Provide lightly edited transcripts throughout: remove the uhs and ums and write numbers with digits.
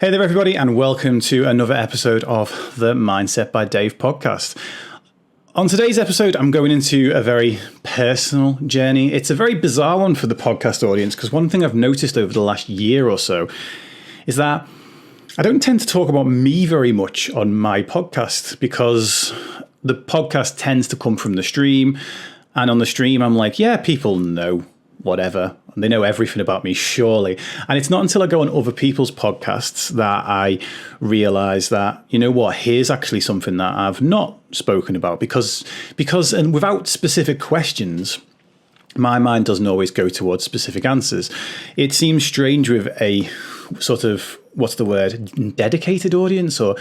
Hey there, everybody, and welcome to another episode of the Mindset by Dave podcast. On today's episode, I'm going into a very personal journey. It's a very bizarre one for the podcast audience because one thing I've noticed over the last year or so is that I don't tend to talk about me very much on my podcast because the podcast tends to come from the stream. And on the stream, I'm like, yeah, people know whatever. They know everything about me, surely. And it's not until I go on other people's podcasts that I realize that, you know what, here's actually something that I've not spoken about because and without specific questions, my mind doesn't always go towards specific answers. It seems strange with a sort of, what's the word, dedicated audience, or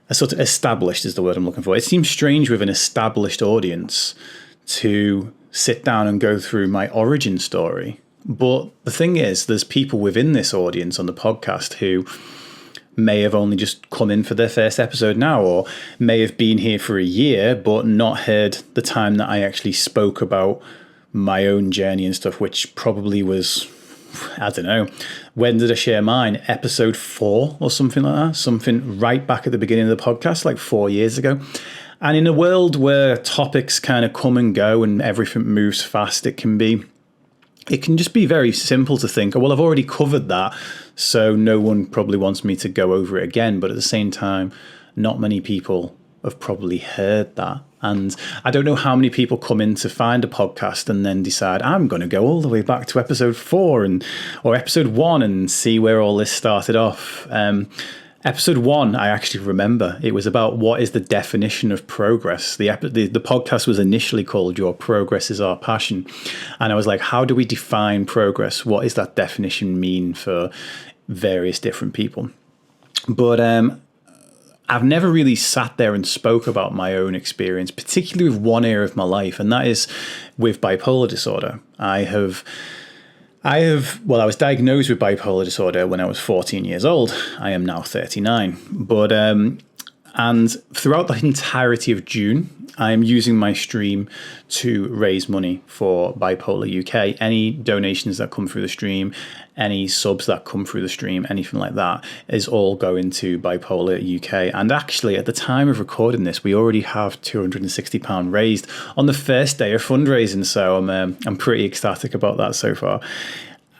a sort of established is the word I'm looking for. It seems strange with an established audience to sit down and go through my origin story. But the thing is, there's people within this audience on the podcast who may have only just come in for their first episode now, or may have been here for a year, but not heard the time that I actually spoke about my own journey and stuff, which probably was, I don't know, when did I share mine? Episode 4 or something like that, something right back at the beginning of the podcast, like 4 years ago. And in a world where topics kind of come and go and everything moves fast, it can just be very simple to think, oh, well, I've already covered that, so no one probably wants me to go over it again. But at the same time, not many people have probably heard that. And I don't know how many people come in to find a podcast and then decide, I'm going to go all the way back to episode 4 or episode 1 and see where all this started off. Episode 1, I actually remember. It was about what is the definition of progress. The podcast was initially called Your Progress is Our Passion. And I was like, how do we define progress? What does that definition mean for various different people? But I've never really sat there and spoke about my own experience, particularly with one area of my life, and that is with bipolar disorder. I was diagnosed with bipolar disorder when I was 14 years old. I am now 39. But and throughout the entirety of June, I am using my stream to raise money for Bipolar UK. Any donations that come through the stream, any subs that come through the stream, anything like that is all going to Bipolar UK. And actually, at the time of recording this, we already have £260 raised on the first day of fundraising. So I'm pretty ecstatic about that so far.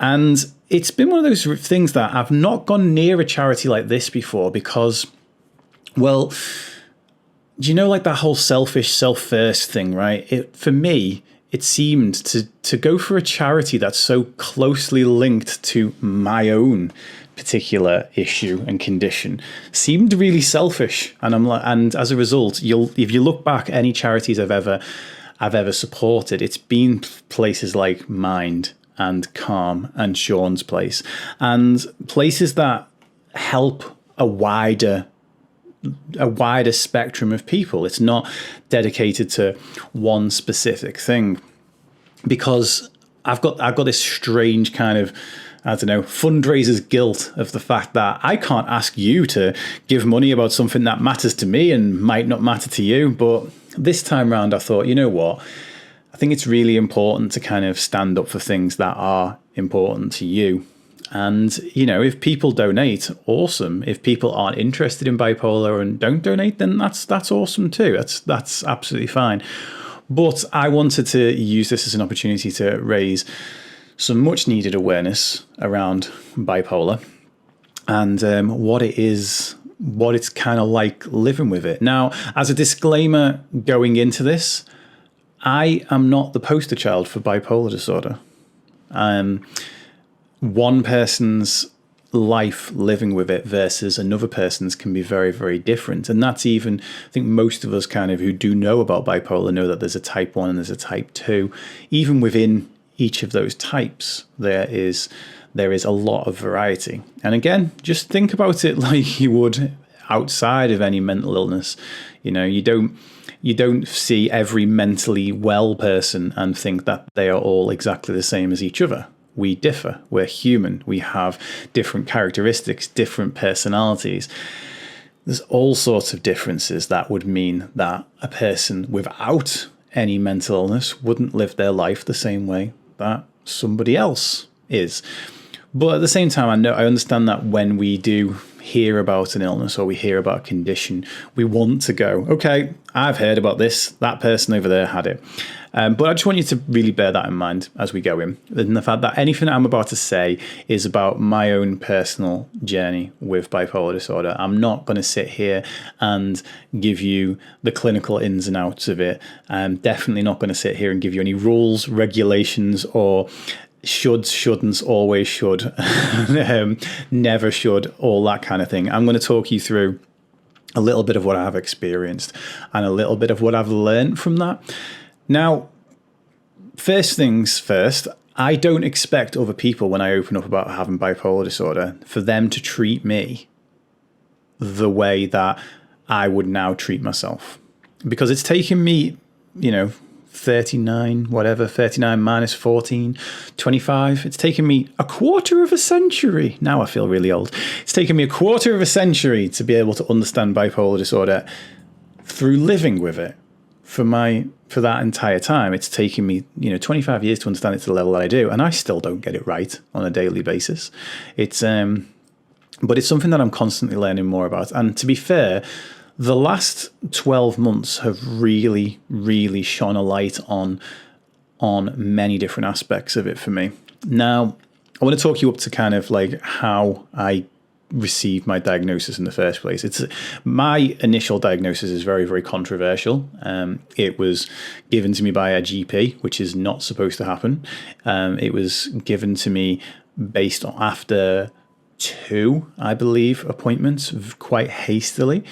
And it's been one of those things that I've not gone near a charity like this before because, well, do you know, like that whole selfish, self-first thing, right? For me, it seemed to go for a charity that's so closely linked to my own particular issue and condition seemed really selfish. And as a result, if you look back, any charities I've ever supported, it's been places like Mind and Calm and Sean's Place, and places that help a wider spectrum of people. It's not dedicated to one specific thing, because I've got this strange kind of, I don't know, fundraiser's guilt of the fact that I can't ask you to give money about something that matters to me and might not matter to you. But this time round, I thought, you know what? I think it's really important to kind of stand up for things that are important to you. And, you know, if people donate, awesome. If people aren't interested in bipolar and don't donate, then that's awesome too. That's absolutely fine. But I wanted to use this as an opportunity to raise some much needed awareness around bipolar and what it's kind of like living with it. Now, as a disclaimer going into this, I am not the poster child for bipolar disorder. One person's life living with it versus another person's can be very, very different. And that's even, I think most of us kind of who do know about bipolar know that there's a type 1 and there's a type 2. Even within each of those types, there is a lot of variety. And again, just think about it like you would outside of any mental illness. You know, you don't see every mentally well person and think that they are all exactly the same as each other. We differ. We're human. We have different characteristics, different personalities. There's all sorts of differences that would mean that a person without any mental illness wouldn't live their life the same way that somebody else is. But at the same time, I understand that when we do hear about an illness or we hear about a condition, we want to go, okay, I've heard about this, that person over there had it. But I just want you to really bear that in mind as we go in. And the fact that anything I'm about to say is about my own personal journey with bipolar disorder. I'm not going to sit here and give you the clinical ins and outs of it. I'm definitely not going to sit here and give you any rules, regulations, or shoulds, shouldn't, always should, never should, all that kind of thing. I'm going to talk you through a little bit of what I've experienced and a little bit of what I've learned from that. Now, first things first, I don't expect other people, when I open up about having bipolar disorder, for them to treat me the way that I would now treat myself. Because it's taken me, 39 minus 14, 25. It's taken me a quarter of a century. Now I feel really old. It's taken me a quarter of a century to be able to understand bipolar disorder through living with it. For that entire time, it's taken me, 25 years to understand it to the level that I do, and I still don't get it right on a daily basis. But it's something that I'm constantly learning more about. And to be fair, the last 12 months have really, really shone a light on many different aspects of it for me. Now, I want to talk you up to kind of like how I received my diagnosis in the first place. My initial diagnosis is very, very controversial. It was given to me by a GP, which is not supposed to happen. It was given to me based on after 2, I believe, appointments quite hastily,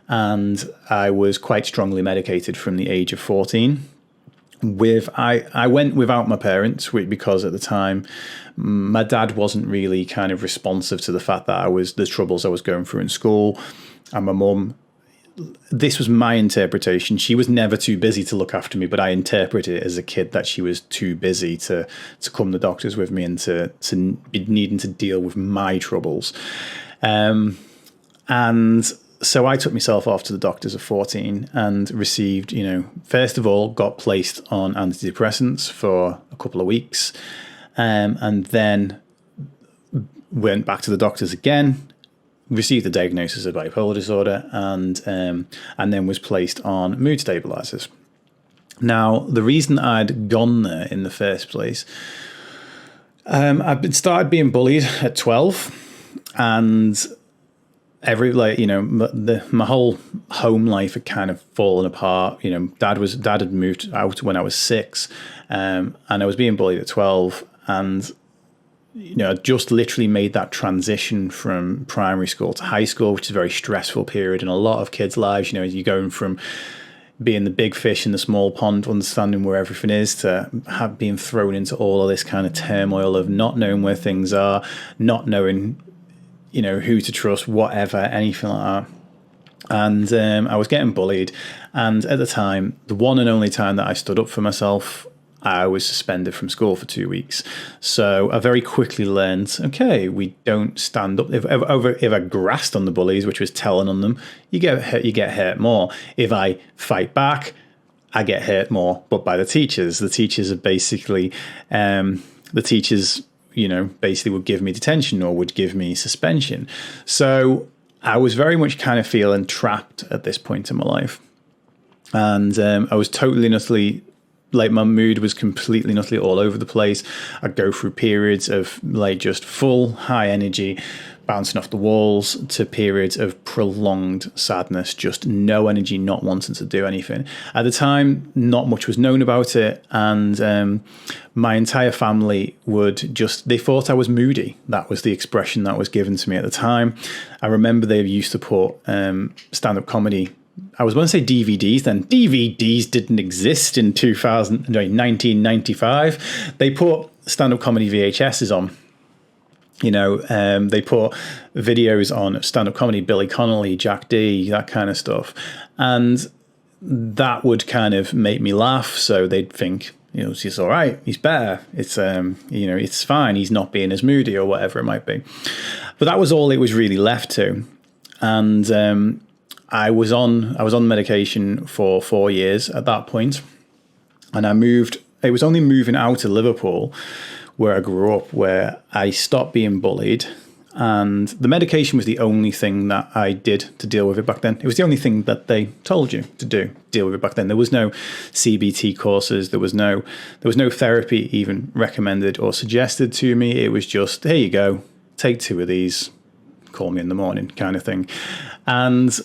and I was quite strongly medicated from the age of 14. I went without my parents because at the time my dad wasn't really kind of responsive to the fact that the troubles I was going through in school, and my mum, this was my interpretation. She was never too busy to look after me, but I interpreted it as a kid that she was too busy to come to the doctors with me and to be needing to deal with my troubles. And so I took myself off to the doctors at 14 and received, first of all, got placed on antidepressants for a couple of weeks, and then went back to the doctors again, received the diagnosis of bipolar disorder, and then was placed on mood stabilizers. Now, the reason I'd gone there in the first place, I'd started being bullied at 12, and my whole home life had kind of fallen apart. Dad had moved out when I was 6, and I was being bullied at 12, and I just literally made that transition from primary school to high school, which is a very stressful period in a lot of kids' lives. You're going from being the big fish in the small pond, understanding where everything is, to being thrown into all of this kind of turmoil of not knowing where things are, not knowing who to trust, whatever, anything like that. And I was getting bullied. And at the time, the one and only time that I stood up for myself, I was suspended from school for 2 weeks. So I very quickly learned, okay, we don't stand up. If I grasped on the bullies, which was telling on them, you get hurt more. If I fight back, I get hurt more, but by the teachers. The teachers are basically, basically would give me detention or would give me suspension. So I was very much kind of feeling trapped at this point in my life. And I was totally and utterly, my mood was completely and utterly all over the place. I'd go through periods of just full high energy, bouncing off the walls, to periods of prolonged sadness, just no energy, not wanting to do anything. At the time, not much was known about it, and my entire family they thought I was moody. That was the expression that was given to me at the time. I remember they used to put stand-up comedy, I was going to say DVDs then. DVDs didn't exist in 1995. They put stand-up comedy VHSs on. They put videos on stand-up comedy, Billy Connolly, Jack D, that kind of stuff. And that would kind of make me laugh. So they'd think, he's all right, he's better. It's, it's fine. He's not being as moody or whatever it might be. But that was all it was really left to. And I was on medication for 4 years at that point. And it was only moving out of Liverpool, where I grew up, where I stopped being bullied And the medication was the only thing that I did to deal with it back then. It was the only thing that they told you to deal with it back then. There was no CBT courses. There was no therapy even recommended or suggested to me. It was just, here you go, take 2 of these, call me in the morning kind of thing. And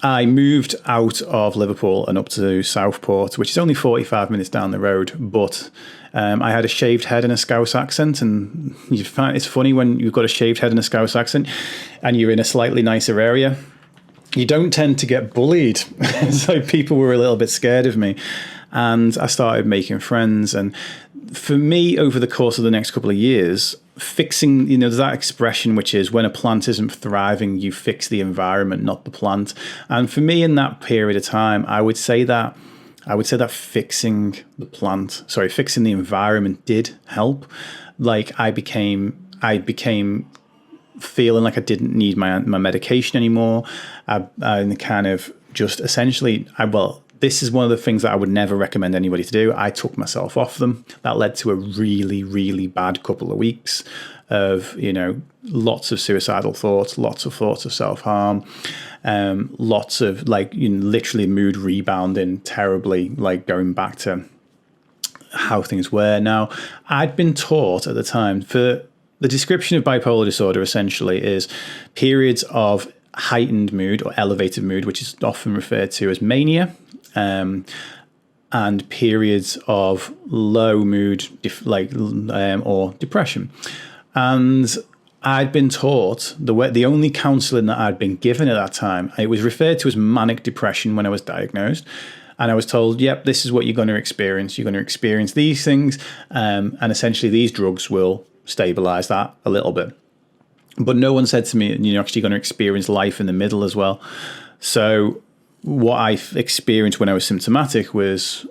I moved out of Liverpool and up to Southport, which is only 45 minutes down the road, but I had a shaved head and a Scouse accent, and you find it's funny when you've got a shaved head and a Scouse accent and you're in a slightly nicer area, you don't tend to get bullied. So people were a little bit scared of me, and I started making friends. And for me, over the course of the next couple of years, fixing, there's that expression which is, when a plant isn't thriving, you fix the environment, not the plant. And for me, in that period of time, I would say that fixing the environment did help. Like I became feeling like I didn't need my medication anymore. I kind of just essentially, this is one of the things that I would never recommend anybody to do. I took myself off them. That led to a really, really bad couple of weeks of, lots of suicidal thoughts, lots of thoughts of self-harm, lots of literally mood rebounding terribly, like going back to how things were. Now, I'd been taught at the time, for the description of bipolar disorder essentially is periods of heightened mood or elevated mood, which is often referred to as mania, and periods of low mood, or depression. And I'd been taught the only counselling that I'd been given at that time, it was referred to as manic depression when I was diagnosed. And I was told, yep, this is what you're going to experience. You're going to experience these things. And essentially these drugs will stabilise that a little bit. But no one said to me, you're actually going to experience life in the middle as well. So what I experienced when I was symptomatic was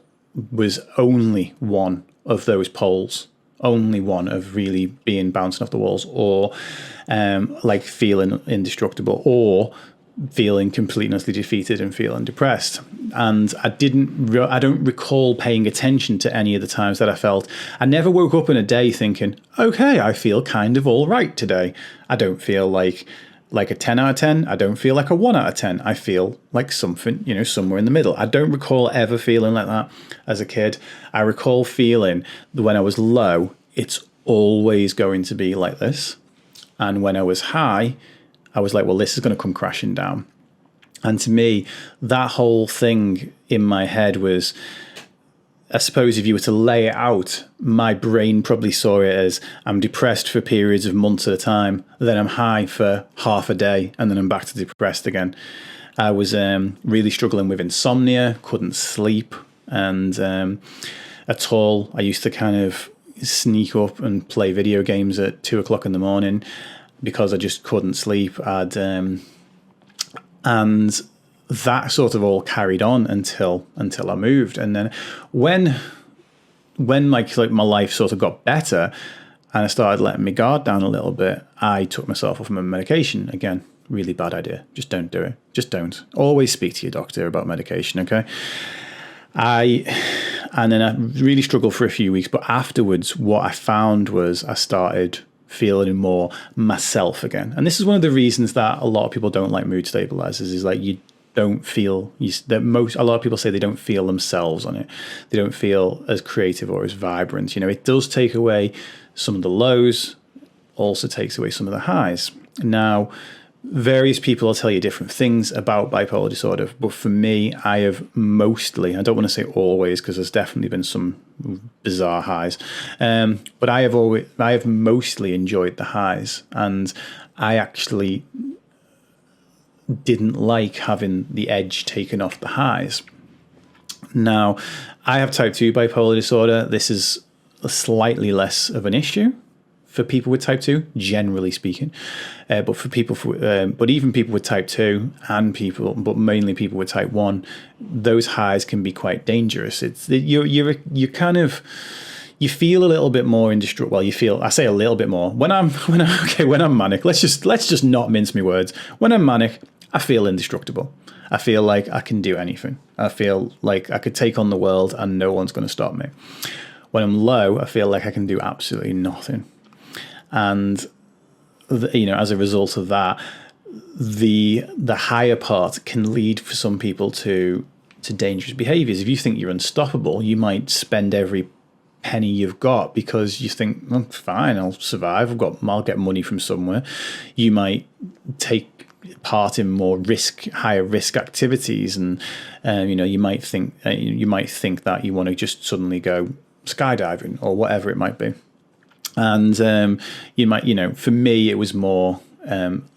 only one of those poles, only one of really being bouncing off the walls, or feeling indestructible, or feeling completely defeated and feeling depressed. And I don't recall paying attention to any of the times that I felt. I never woke up in a day thinking, okay, I feel kind of all right today. I don't feel like a 10 out of 10. I don't feel like a 1 out of 10. I feel like something, somewhere in the middle. I don't recall ever feeling like that as a kid. I recall feeling that when I was low, it's always going to be like this. And when I was high, I was like, well, this is going to come crashing down. And to me, that whole thing in my head was, I suppose if you were to lay it out, my brain probably saw it as I'm depressed for periods of months at a time, then I'm high for half a day, and then I'm back to depressed again. I was really struggling with insomnia, couldn't sleep, and at all. I used to kind of sneak up and play video games at 2 o'clock in the morning because I just couldn't sleep. And that sort of all carried on until I moved. And then when my life sort of got better and I started letting my guard down a little bit, I took myself off my medication. Again, really bad idea. Just don't do it. Just don't. Always speak to your doctor about medication, okay? And then I really struggled for a few weeks, but afterwards what I found was I started feeling more myself again. And this is one of the reasons that a lot of people don't like mood stabilizers, is like you don't feel a lot of people say they don't feel themselves on it. They don't feel as creative or as vibrant. It does take away some of the lows, also takes away some of the highs. Now, various people will tell you different things about bipolar disorder, but for me, I have mostly, I don't want to say always, because there's definitely been some bizarre highs, but I have mostly enjoyed the highs, and I actually didn't like having the edge taken off the highs. Now, I have type 2 bipolar disorder. This is slightly less of an issue for people with type 2, generally speaking, but even people with type 2 but mainly people with type 1, those highs can be quite dangerous. You feel a little bit more indestructible. Well, I say a little bit more when I'm manic. Let's just not mince my words. When I'm manic, I feel indestructible. I feel like I can do anything. I feel like I could take on the world and no one's going to stop me. When I'm low, I feel like I can do absolutely nothing. And as a result of that, the higher part can lead for some people to dangerous behaviors. If you think you're unstoppable, you might spend every penny you've got because you think, oh, fine, I'll survive. I'll get money from somewhere. You might take part in higher risk activities, and you might think that you want to just suddenly go skydiving or whatever it might be. And you might, for me, it was more.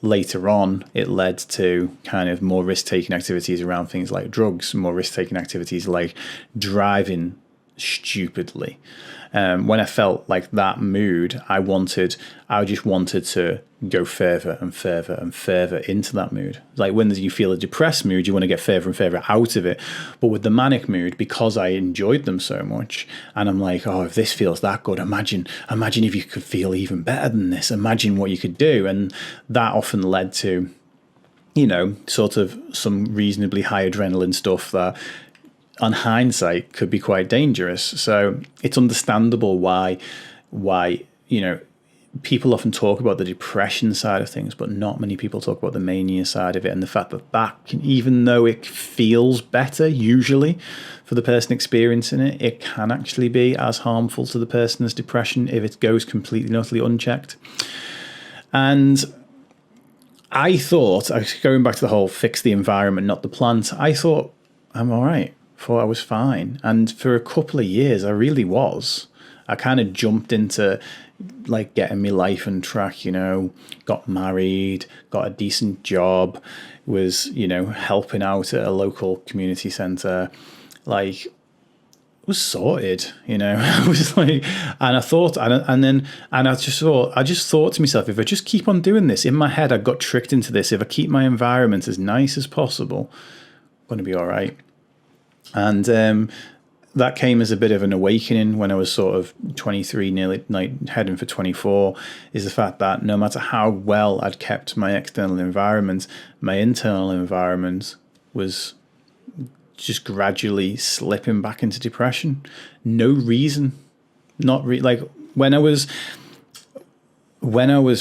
Later on, it led to kind of more risk-taking activities around things like drugs, more risk-taking activities like driving stupidly. When I felt like that mood, I just wanted to go further and further and further into that mood. Like when you feel a depressed mood, you want to get further and further out of it. But with the manic mood, because I enjoyed them so much, and I'm like, oh, if this feels that good, imagine if you could feel even better than this. Imagine what you could do. And that often led to, sort of some reasonably high adrenaline stuff that, on hindsight, could be quite dangerous. So it's understandable why people often talk about the depression side of things, but not many people talk about the mania side of it, and the fact that can, even though it feels better usually for the person experiencing it, it can actually be as harmful to the person as depression if it goes completely and utterly unchecked. And I thought, going back to the whole fix the environment, not the plant, I thought I'm all right. Thought I was fine. And for a couple of years, I really was. I kind of jumped into like getting my life on track, got married, got a decent job, was, helping out at a local community centre, like was sorted, I was like, and I thought, and I just thought to myself, if I just keep on doing this, in my head, I got tricked into this. If I keep my environment as nice as possible, I'm going to be all right. And that came as a bit of an awakening when I was sort of 23, nearly heading for 24, is the fact that no matter how well I'd kept my external environment, my internal environment was just gradually slipping back into depression. No reason. Like when I was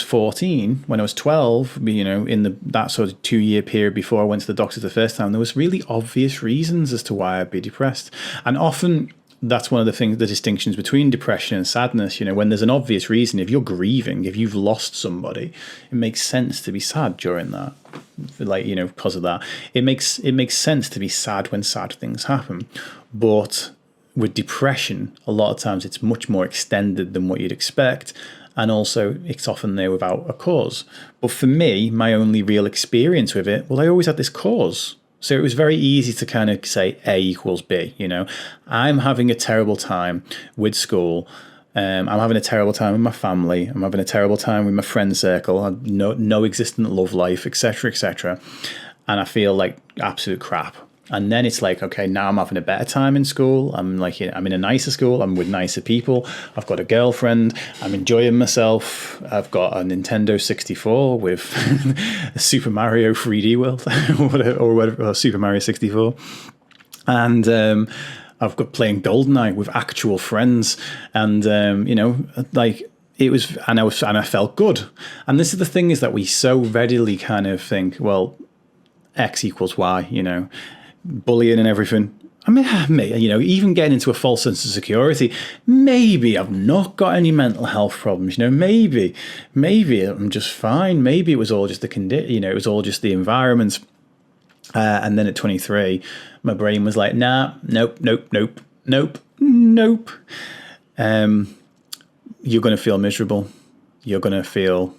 14, when I was 12, in that sort of 2-year period before I went to the doctor the first time, there was really obvious reasons as to why I'd be depressed. And often that's one of the distinctions between depression and sadness. When there's an obvious reason, if you're grieving, if you've lost somebody, it makes sense to be sad during that. Because of that, it makes sense to be sad when sad things happen. But with depression, a lot of times it's much more extended than what you'd expect. And also, it's often there without a cause. But for me, my only real experience with it, I always had this cause. So it was very easy to kind of say A equals B, I'm having a terrible time with school. I'm having a terrible time with my family. I'm having a terrible time with my friend circle. I have no existent love life, etc., etc. And I feel like absolute crap. And then it's like, okay, now I'm having a better time in school. I'm in a nicer school. I'm with nicer people. I've got a girlfriend. I'm enjoying myself. I've got a Nintendo 64 with Super Mario 3D World or Super Mario 64. And I've got playing GoldenEye with actual friends. And, it was, and I felt good. And this is the thing, is that we so readily kind of think, well, X equals Y, bullying and everything. I mean, even getting into a false sense of security. Maybe I've not got any mental health problems. Maybe I'm just fine. Maybe it was all just it was all just the environment. And then at 23, my brain was like, nah, nope. You're going to feel miserable. You're going to feel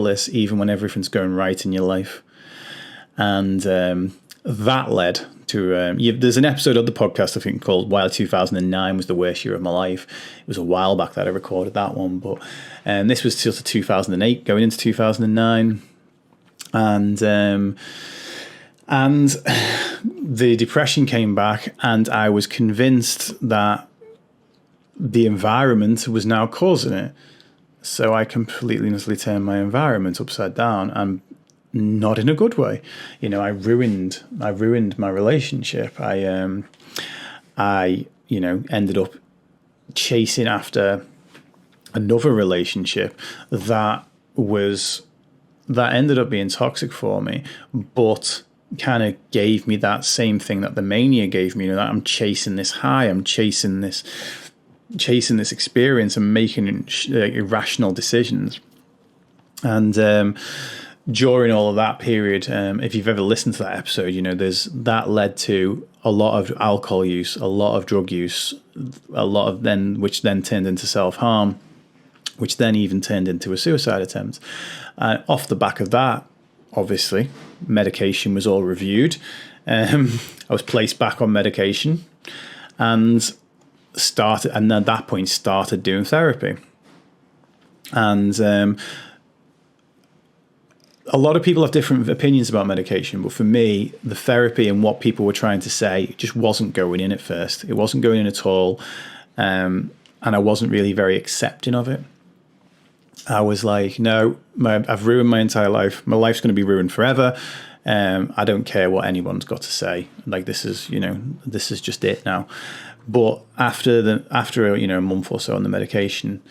this even when everything's going right in your life. And that led to there's an episode of the podcast, I think, called Why 2009 Was the Worst Year of My Life. It was a while back that I recorded that one, but this was sort of 2008 going into 2009, and the depression came back, and I was convinced that the environment was now causing it. So I completely and utterly turned my environment upside down, and not in a good way. I ruined my relationship. I ended up chasing after another relationship that ended up being toxic for me, but kind of gave me that same thing that the mania gave me, that I'm chasing this high, I'm chasing this experience and making irrational decisions. And during all of that period, if you've ever listened to that episode, that led to a lot of alcohol use, a lot of drug use, which then turned into self-harm, which then even turned into a suicide attempt. Off the back of that, obviously, medication was all reviewed. I was placed back on medication and at that point started doing therapy. And a lot of people have different opinions about medication, but for me, the therapy and what people were trying to say just wasn't going in at first. It wasn't going in at all. And I wasn't really very accepting of it. I was like, no, I've ruined my entire life. My life's going to be ruined forever. I don't care what anyone's got to say. Like, this is just it now. But after a month or so on the medication,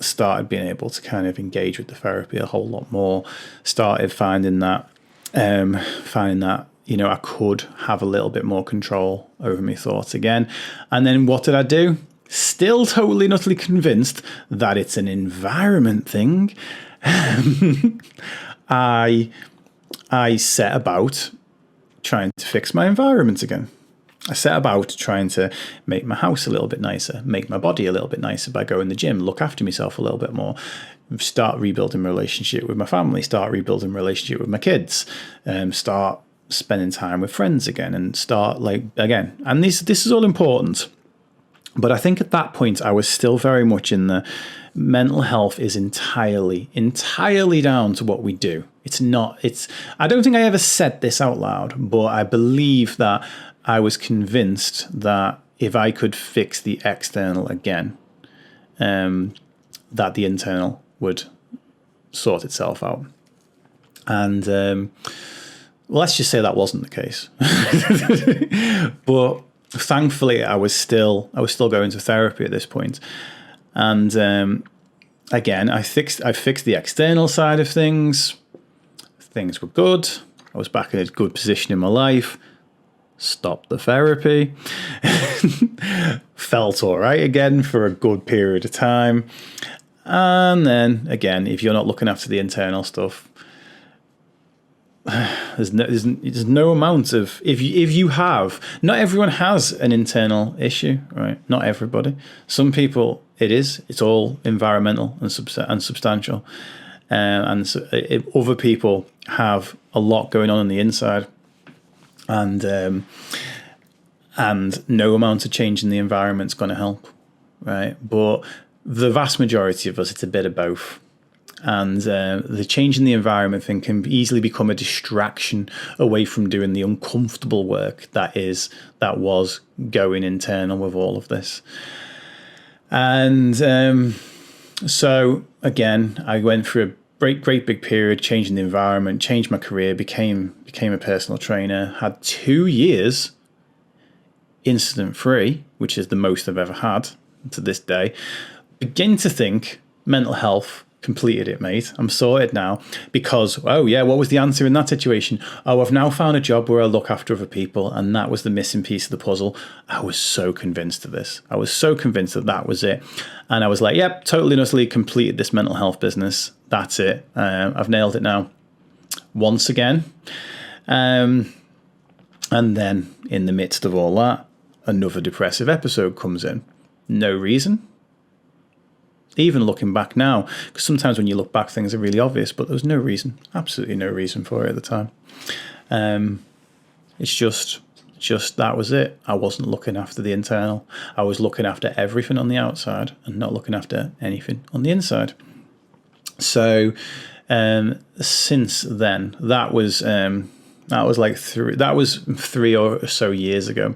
started being able to kind of engage with the therapy a whole lot more. Started finding that I could have a little bit more control over my thoughts again. And then what did I do? Still totally and utterly convinced that it's an environment thing. I set about trying to fix my environment again. I set about trying to make my house a little bit nicer, make my body a little bit nicer by going to the gym, look after myself a little bit more, start rebuilding my relationship with my family, start rebuilding my relationship with my kids, start spending time with friends again, and start again. And this is all important. But I think at that point, I was still very much in the mental health is entirely down to what we do. I don't think I ever said this out loud, but I believe that I was convinced that if I could fix the external again, that the internal would sort itself out. And let's just say that wasn't the case. But thankfully, I was still going to therapy at this point. And again, I fixed the external side of things. Things were good. I was back in a good position in my life. Stopped the therapy. Felt all right again for a good period of time. And then again, if you're not looking after the internal stuff, there's no amount of if you have, not everyone has an internal issue, right? Not everybody. Some people it's all environmental and substantial, and other people have a lot going on the inside, and no amount of change in the environment's going to help, right? But the vast majority of us, it's a bit of both. And the change in the environment thing can easily become a distraction away from doing the uncomfortable work that was going internal with all of this. And so again, I went through a great big period, changing the environment, changed my career, became a personal trainer, had 2 years incident free, which is the most I've ever had to this day. Begin to think mental health completed it, mate. I'm sorted now because, oh yeah, what was the answer in that situation? Oh, I've now found a job where I look after other people, and that was the missing piece of the puzzle. I was so convinced of this. I was so convinced that was it. And I was like, yep, totally and utterly completed this mental health business. That's it. I've nailed it now. Once again. And then in the midst of all that, another depressive episode comes in. No reason. Even looking back now, because sometimes when you look back, things are really obvious, but there was no reason, absolutely no reason for it at the time. It's just that was it. I wasn't looking after the internal. I was looking after everything on the outside and not looking after anything on the inside. So since then, that was 3 or so years ago,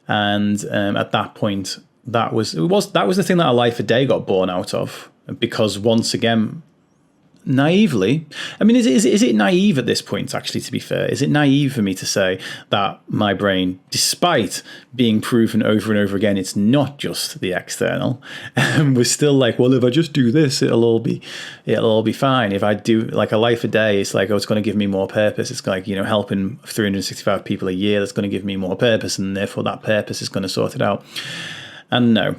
and at that point, that was the thing that a life a day got born out of, because once again, naively, I mean, is it naive at this point, actually, to be fair? Is it naive for me to say that my brain, despite being proven over and over again, it's not just the external, was still like, well, if I just do this, it'll all be fine. If I do like a life a day, it's like, oh, it's going to give me more purpose. It's like, helping 365 people a year, that's going to give me more purpose, and therefore that purpose is going to sort it out. And no,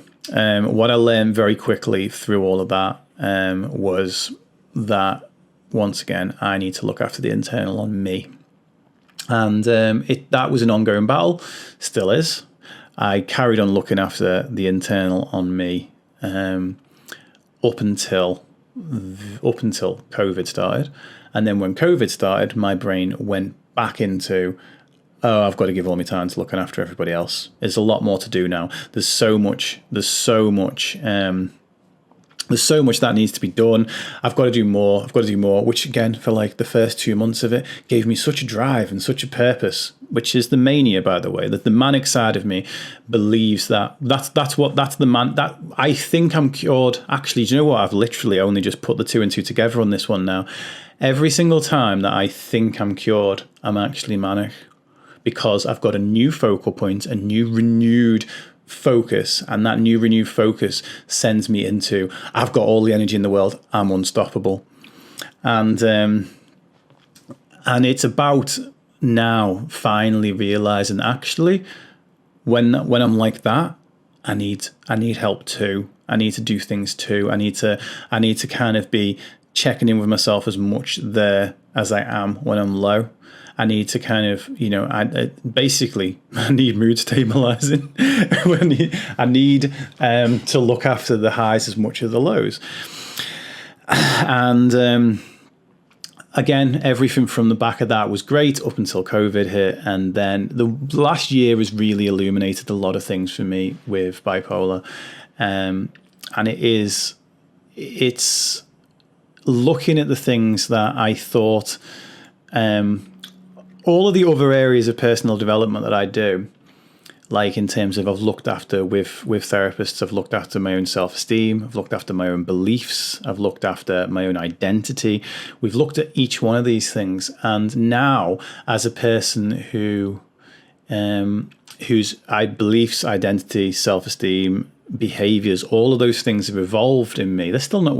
what I learned very quickly through all of that was that, once again, I need to look after the internal on me. And that was an ongoing battle, still is. I carried on looking after the internal on me up until COVID started. And then when COVID started, my brain went back into, oh, I've got to give all my time to looking after everybody else. There's a lot more to do now. There's so much that needs to be done. I've got to do more, which again, for like the first 2 months of it, gave me such a drive and such a purpose, which is the mania, by the way, that the manic side of me believes that I think I'm cured. Actually, do you know what? I've literally only just put the two and two together on this one now. Every single time that I think I'm cured, I'm actually manic, because I've got a new focal point, a new renewed focus, and that new renewed focus sends me into, I've got all the energy in the world, I'm unstoppable. And it's about now finally realizing, actually, when I'm like that, I need help too. I need to do things too. I need to kind of be checking in with myself as much there as I am when I'm low. I need to kind of, I need mood stabilizing. I need to look after the highs as much as the lows. And again, everything from the back of that was great up until COVID hit. And then the last year has really illuminated a lot of things for me with bipolar. And it's looking at the things that I thought, all of the other areas of personal development that I do, like in terms of I've looked after with therapists, I've looked after my own self-esteem, I've looked after my own beliefs, I've looked after my own identity. We've looked at each one of these things. And now, as a person whose beliefs, identity, self-esteem, behaviors, all of those things have evolved in me. They're still not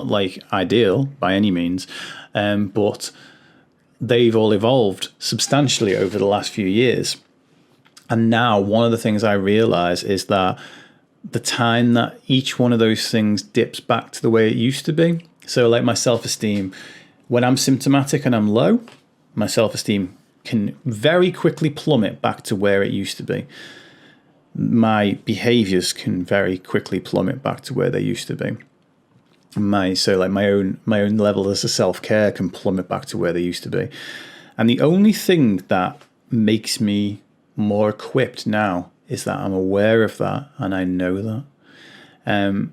like ideal by any means, but they've all evolved substantially over the last few years. And now one of the things I realize is that the time that each one of those things dips back to the way it used to be. So like my self-esteem, when I'm symptomatic and I'm low, my self-esteem can very quickly plummet back to where it used to be. My behaviors can very quickly plummet back to where they used to be. My own level as a self-care can plummet back to where they used to be. And the only thing that makes me more equipped now is that I'm aware of that and I know that.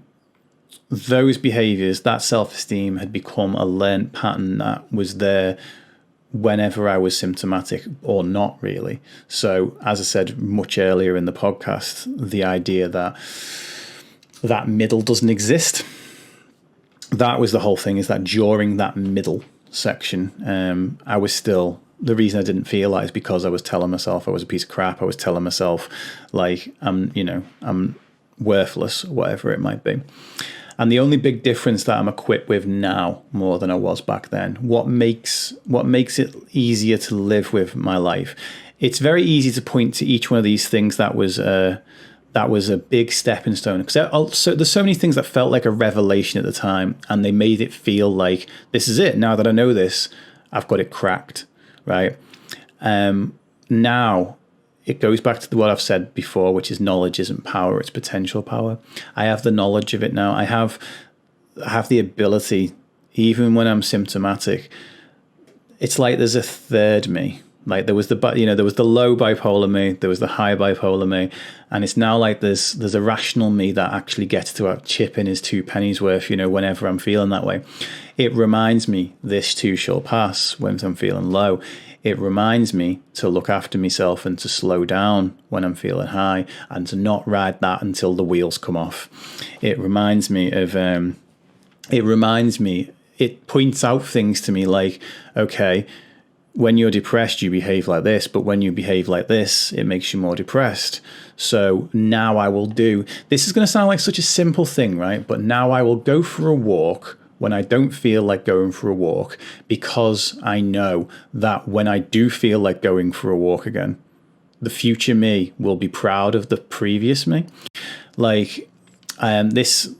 Those behaviors, that self-esteem had become a learned pattern that was there whenever I was symptomatic or not really. So as I said much earlier in the podcast, the idea that middle doesn't exist, that was the whole thing, is that during that middle section, I was still, the reason I didn't feel that is because I was telling myself I was a piece of crap. I was telling myself like, I'm worthless, whatever it might be. And the only big difference that I'm equipped with now more than I was back then, what makes it easier to live with my life. It's very easy to point to each one of these things that was a big stepping stone, because there's so many things that felt like a revelation at the time, and they made it feel like, this is it. Now that I know this, I've got it cracked, right? Now it goes back to what I've said before, which is knowledge isn't power, it's potential power. I have the knowledge of it now. I have the ability, even when I'm symptomatic, it's like there's a third me. Like there was the low bipolar me, there was the high bipolar me, and it's now like there's a rational me that actually gets to chip in his 2 pennies worth, whenever I'm feeling that way. It reminds me this too shall pass when I'm feeling low. It reminds me to look after myself and to slow down when I'm feeling high, and to not ride that until the wheels come off. It reminds me it points out things to me like, okay, when you're depressed, you behave like this, but when you behave like this, it makes you more depressed. So now I will do, this is going to sound like such a simple thing, right? But now I will go for a walk when I don't feel like going for a walk, because I know that when I do feel like going for a walk again, the future me will be proud of the previous me. Like, this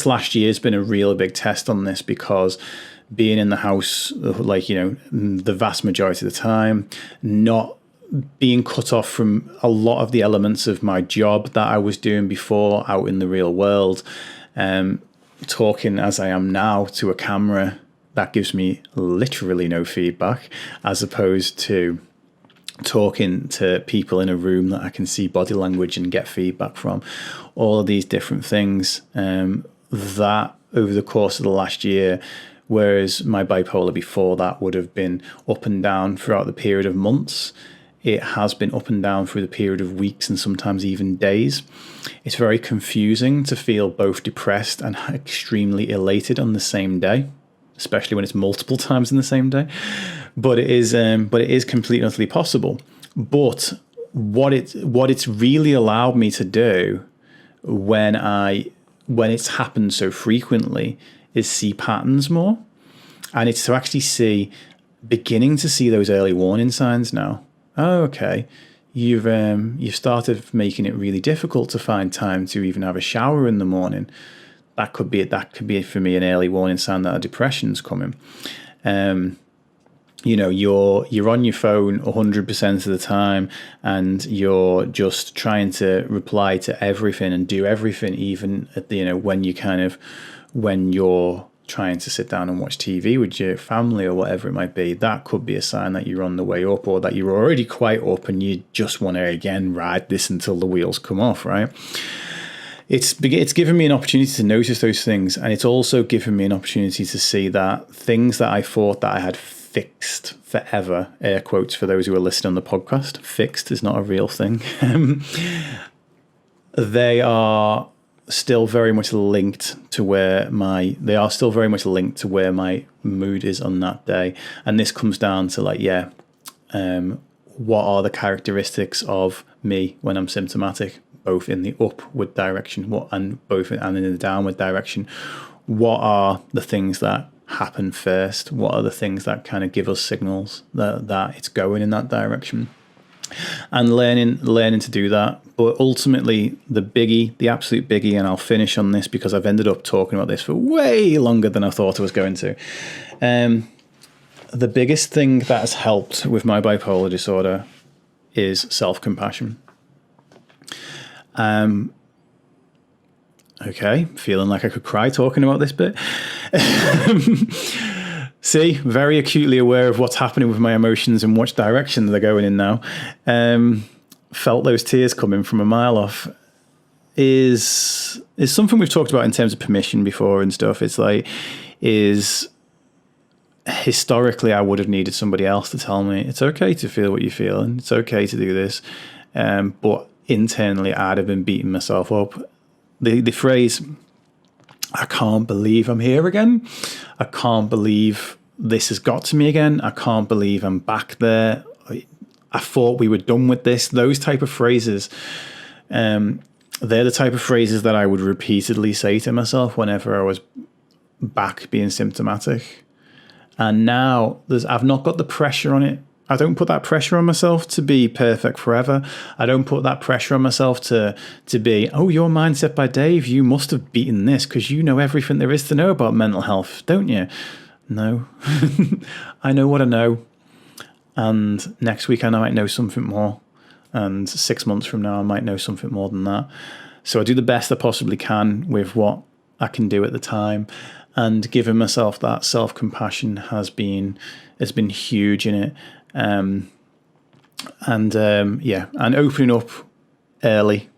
last year has been a really big test on this, because being in the house, like, the vast majority of the time, not being cut off from a lot of the elements of my job that I was doing before out in the real world, talking as I am now to a camera that gives me literally no feedback, as opposed to talking to people in a room that I can see body language and get feedback from. All of these different things, that over the course of the last year, whereas my bipolar before that would have been up and down throughout the period of months, it has been up and down through the period of weeks and sometimes even days. It's very confusing to feel both depressed and extremely elated on the same day, especially when it's multiple times in the same day. But it is completely and utterly possible. But what it's really allowed me to do when it's happened so frequently is see patterns more, and it's to actually beginning to see those early warning signs now. Oh, okay, you've started making it really difficult to find time to even have a shower in the morning. That could be for me an early warning sign that a depression's coming. You're on your phone 100% of the time, and you're just trying to reply to everything and do everything, even at when you're trying to sit down and watch TV with your family or whatever it might be. That could be a sign that you're on the way up, or that you're already quite up and you just want to again ride this until the wheels come off, right? It's given me an opportunity to notice those things, and it's also given me an opportunity to see that things that I thought that I had fixed forever, air quotes for those who are listening on the podcast, fixed is not a real thing. They are still very much linked to where my mood is on that day. And this comes down to what are the characteristics of me when I'm symptomatic, both in the upward direction and in the downward direction. What are the things that happen first? What are the things that kind of give us signals that it's going in that direction? And learning to do that. But ultimately, the absolute biggie, and I'll finish on this because I've ended up talking about this for way longer than I thought I was going to. The biggest thing that has helped with my bipolar disorder is self-compassion. Okay, feeling like I could cry talking about this bit. See, very acutely aware of what's happening with my emotions and which direction they're going in now. Felt those tears coming from a mile off. Is something we've talked about in terms of permission before and stuff. It's historically I would have needed somebody else to tell me it's okay to feel what you're feeling. It's okay to do this. But internally I'd have been beating myself up. The phrase, I can't believe I'm here again. I can't believe this has got to me again. I can't believe I'm back there. I thought we were done with this. Those type of phrases, they're the type of phrases that I would repeatedly say to myself whenever I was back being symptomatic. And now I've not got the pressure on it. I don't put that pressure on myself to be perfect forever. I don't put that pressure on myself to be, oh, your Mindset by Dave, you must have beaten this because you know everything there is to know about mental health, don't you? No. I know what I know. And next week I might know something more. And 6 months from now I might know something more than that. So I do the best I possibly can with what I can do at the time. And giving myself that self-compassion has been huge in it. And opening up early.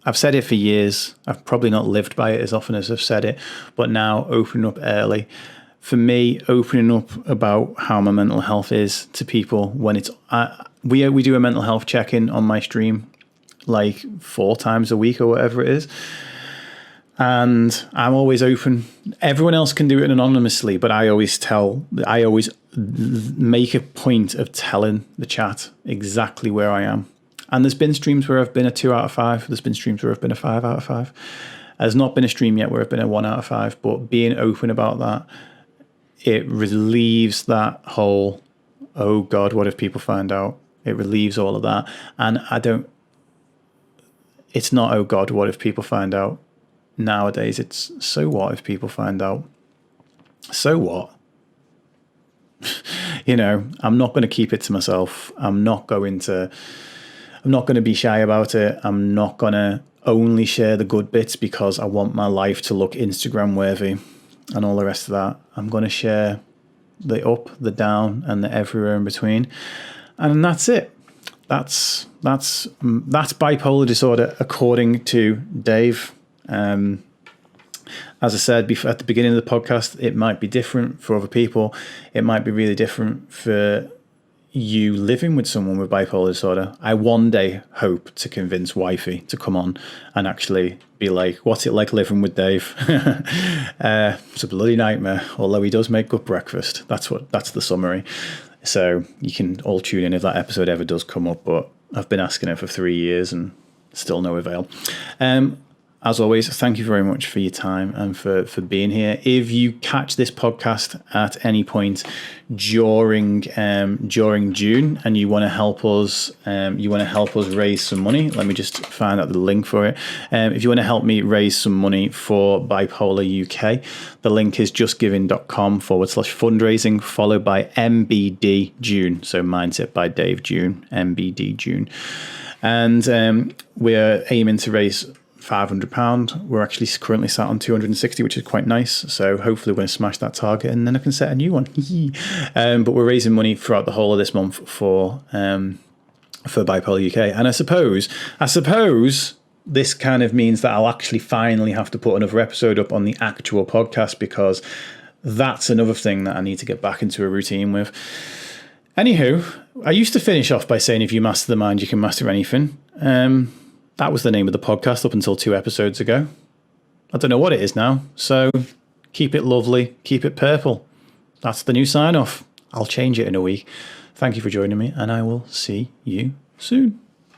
I've said it for years. I've probably not lived by it as often as I've said it, but now opening up early. For me, opening up about how my mental health is to people when it's we do a mental health check-in on my stream like 4 times a week or whatever it is. And I'm always open. Everyone else can do it anonymously, but I always make a point of telling the chat exactly where I am. And there's been streams where I've been a 2 out of 5. There's been streams where I've been a 5 out of 5. There's not been a stream yet where I've been a 1 out of 5, but being open about that, it relieves that whole, oh God, what if people find out? It relieves all of that. And it's not, oh God, what if people find out? Nowadays, it's, so what if people find out? So what? I'm not going to keep it to myself. I'm not going to be shy about it. I'm not going to only share the good bits because I want my life to look Instagram worthy and all the rest of that. I'm going to share the up, the down, and the everywhere in between. And that's it. That's bipolar disorder according to Dave. As I said before, at the beginning of the podcast, it might be different for other people. It might be really different for you living with someone with bipolar disorder. I one day hope to convince wifey to come on and actually be like, what's it like living with Dave? It's a bloody nightmare, although he does make good breakfast. That's the summary. So you can all tune in if that episode ever does come up, but I've been asking it for 3 years and still no avail. As always, thank you very much for your time and for being here. If you catch this podcast at any point during June and you want to help us, raise some money, let me just find out the link for it. If you want to help me raise some money for Bipolar UK, the link is justgiving.com/fundraising, followed by MBD June. So Mindset by Dave June, MBD June. And we're aiming to raise £500. We're actually currently sat on 260, which is quite nice. So hopefully we're going to smash that target and then I can set a new one. But we're raising money throughout the whole of this month for Bipolar UK. And I suppose this kind of means that I'll actually finally have to put another episode up on the actual podcast, because that's another thing that I need to get back into a routine with. Anywho, I used to finish off by saying, if you master the mind, you can master anything. That was the name of the podcast up until 2 episodes ago. I don't know what it is now. So keep it lovely, keep it purple. That's the new sign off. I'll change it in a week. Thank you for joining me, and I will see you soon.